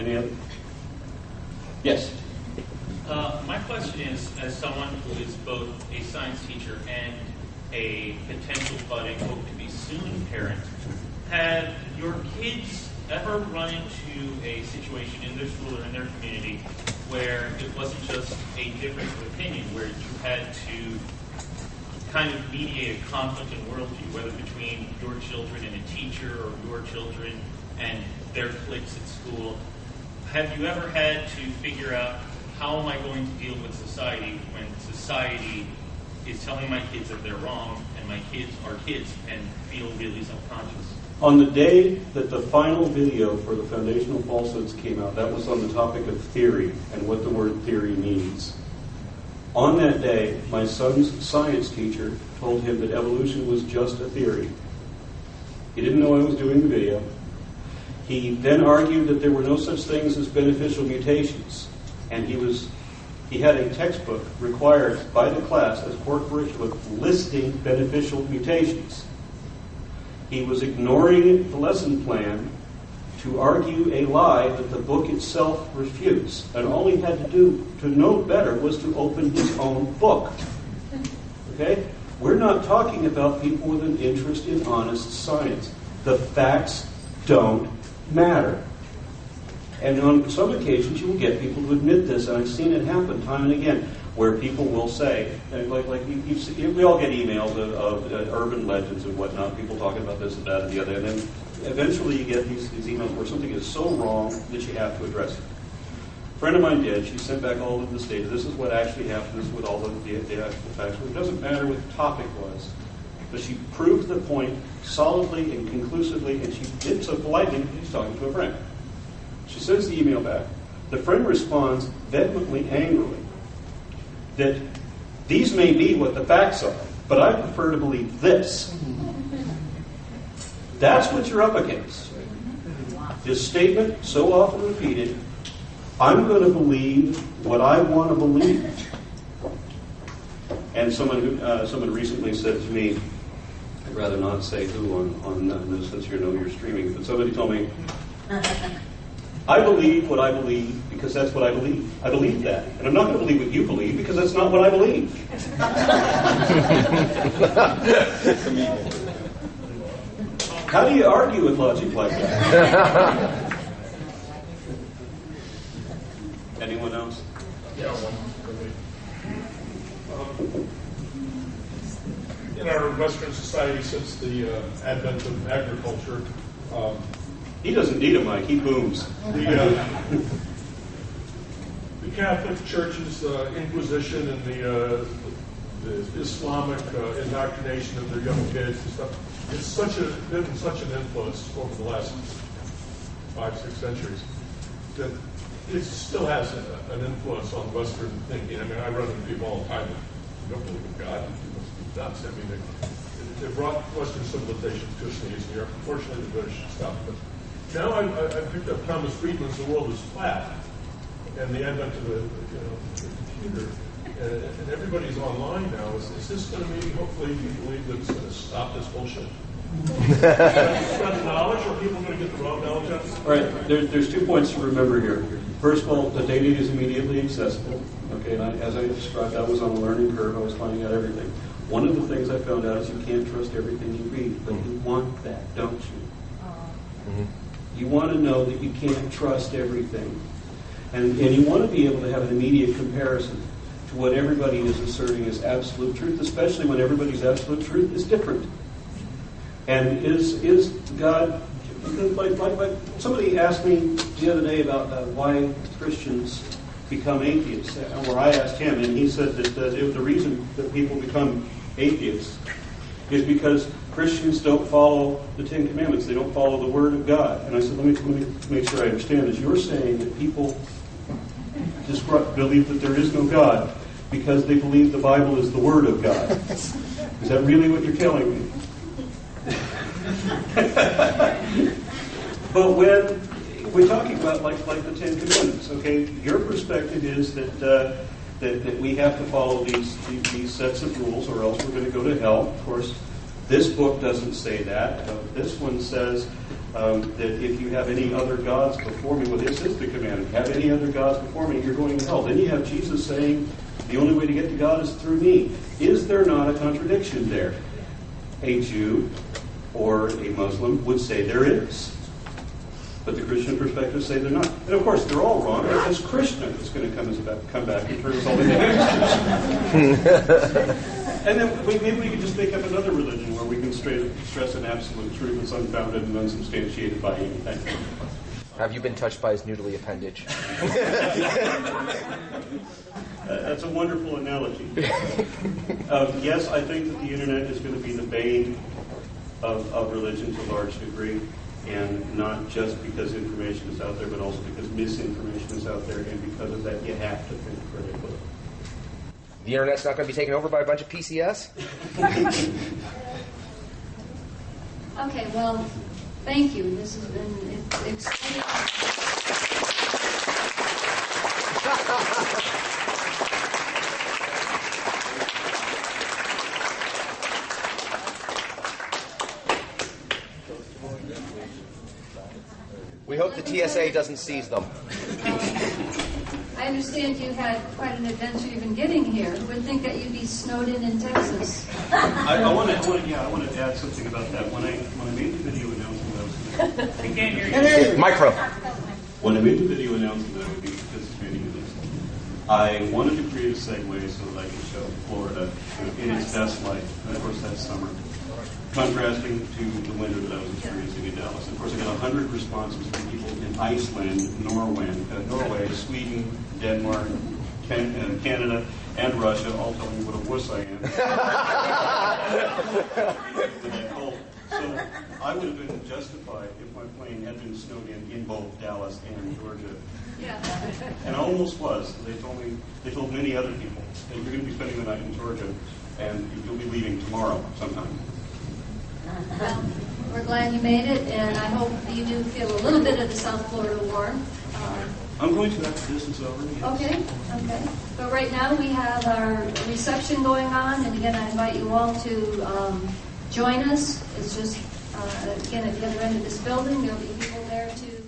Any other? Yes. My question is, as someone who is both a science teacher and a potential budding, hope-to-be soon parent, have your kids ever run into a situation in their school or in their community where it wasn't just a difference of opinion, where you had to kind of mediate a conflict in worldview, whether between your children and a teacher or your children and their cliques at school? Have you ever had to figure out, how am I going to deal with society when society is telling my kids that they're wrong and my kids are kids and feel really self-conscious? On the day that the final video for the Foundational Falsehoods came out, that was on the topic of theory and what the word theory means. On that day, my son's science teacher told him that evolution was just a theory. He didn't know I was doing the video. He then argued that there were no such things as beneficial mutations. And he had a textbook required by the class as core curriculum listing beneficial mutations. He was ignoring the lesson plan to argue a lie that the book itself refutes. And all he had to do to know better was to open his own book. Okay? We're not talking about people with an interest in honest science. The facts don't matter. And on some occasions, you will get people who admit this, and I've seen it happen time and again, where people will say, we all get emails of urban legends and whatnot, people talking about this and that and the other, and then eventually you get these emails where something is so wrong that you have to address it. A friend of mine did. She sent back all of this data. This is what actually happened. This is what all the actual facts were. It doesn't matter what the topic was, but she proved the point solidly and conclusively, and she did so politely. She's talking to a friend. She sends the email back. The friend responds vehemently, angrily, that these may be what the facts are, but I prefer to believe this. That's what you're up against. This statement, so often repeated, I'm going to believe what I want to believe. And someone recently said to me, I'd rather not say who on this since you're streaming, but somebody told me, I believe what I believe because that's what I believe. I believe that. And I'm not going to believe what you believe because that's not what I believe. How do you argue with logic like that? Anyone else? Yeah, in our Western society, since the advent of agriculture, he doesn't need a mic. He booms. The Catholic Church's Inquisition and the Islamic indoctrination of their young kids and stuff, it's been such an influence over the last 5-6 centuries that it still has an influence on Western thinking. I mean, I run into people all the time that don't believe in God. You must be nuts. I mean, they brought Western civilization to us in Eastern Europe. Unfortunately, the British stopped. But now I picked up Thomas Friedman's The World is Flat, and the advent of the computer, and everybody's online now. Is this going to be, hopefully, you believe that it's going to stop this bullshit? Spread the knowledge, or are people going to get the wrong knowledge? All right, there's 2 points to remember here. First of all, the data is immediately accessible. Okay, and as I described, I was on a learning curve. I was finding out everything. One of the things I found out is you can't trust everything you read, but you want that, don't you? Mm-hmm. You want to know that you can't trust everything. And you want to be able to have an immediate comparison to what everybody is asserting as absolute truth, especially when everybody's absolute truth is different. And is God, like somebody asked me the other day about why Christians become atheists, or I asked him, and he said that the reason that people become atheists is because Christians don't follow the Ten Commandments. They don't follow the Word of God. And I said, let me make sure I understand this. You're saying that people believe that there is no God because they believe the Bible is the Word of God. Is that really what you're telling me? But when we're talking about like the Ten Commandments, okay, your perspective is that we have to follow these sets of rules or else we're going to go to hell. Of course, this book doesn't say that. This one says that if you have any other gods before me, well, this is the command. Have any other gods before me, you're going to hell. Then you have Jesus saying, the only way to get to God is through me. Is there not a contradiction there? A Jew or a Muslim would say there is. But the Christian perspectives say they're not. And of course, they're all wrong, because Krishna is going to come back and turn us all into gangsters. And then maybe we can just make up another religion where we can stress an absolute truth that's unfounded and unsubstantiated by anything. Have you been touched by his noodly appendage? That's a wonderful analogy. Yes, I think that the internet is going to be the bane of religion to a large degree, and not just because information is out there, but also because misinformation is out there, and because of that, you have to think critically. The internet's not going to be taken over by a bunch of PCS? Okay, well, thank you. This has been exciting. We hope the TSA doesn't seize them. I understand you had quite an adventure even getting here. Who would think that you'd be snowed in Texas? I want to add something about that. When I made the video announcing that I was going I can't hear you. Micro. When I made the video announcing that I would be participating in this, I wanted to create a segue so that I could show Florida in its best light. And of course, that's summer. Contrasting to the winter that I was experiencing in Dallas. Of course, I got 100 responses from people in Iceland, Norway, Sweden, Denmark, Canada, and Russia, all telling me what a wuss I am. So I would have been justified if my plane had been snowed in both Dallas and Georgia. Yeah. And I almost was. They told many other people that you're going to be spending the night in Georgia, and you'll be leaving tomorrow sometime. Well, we're glad you made it, and I hope you do feel a little bit of the South Florida warmth. I'm going to after this is over. Yes. Okay. But right now we have our reception going on, and again, I invite you all to join us. It's just, again, at the other end of this building, there'll be people there to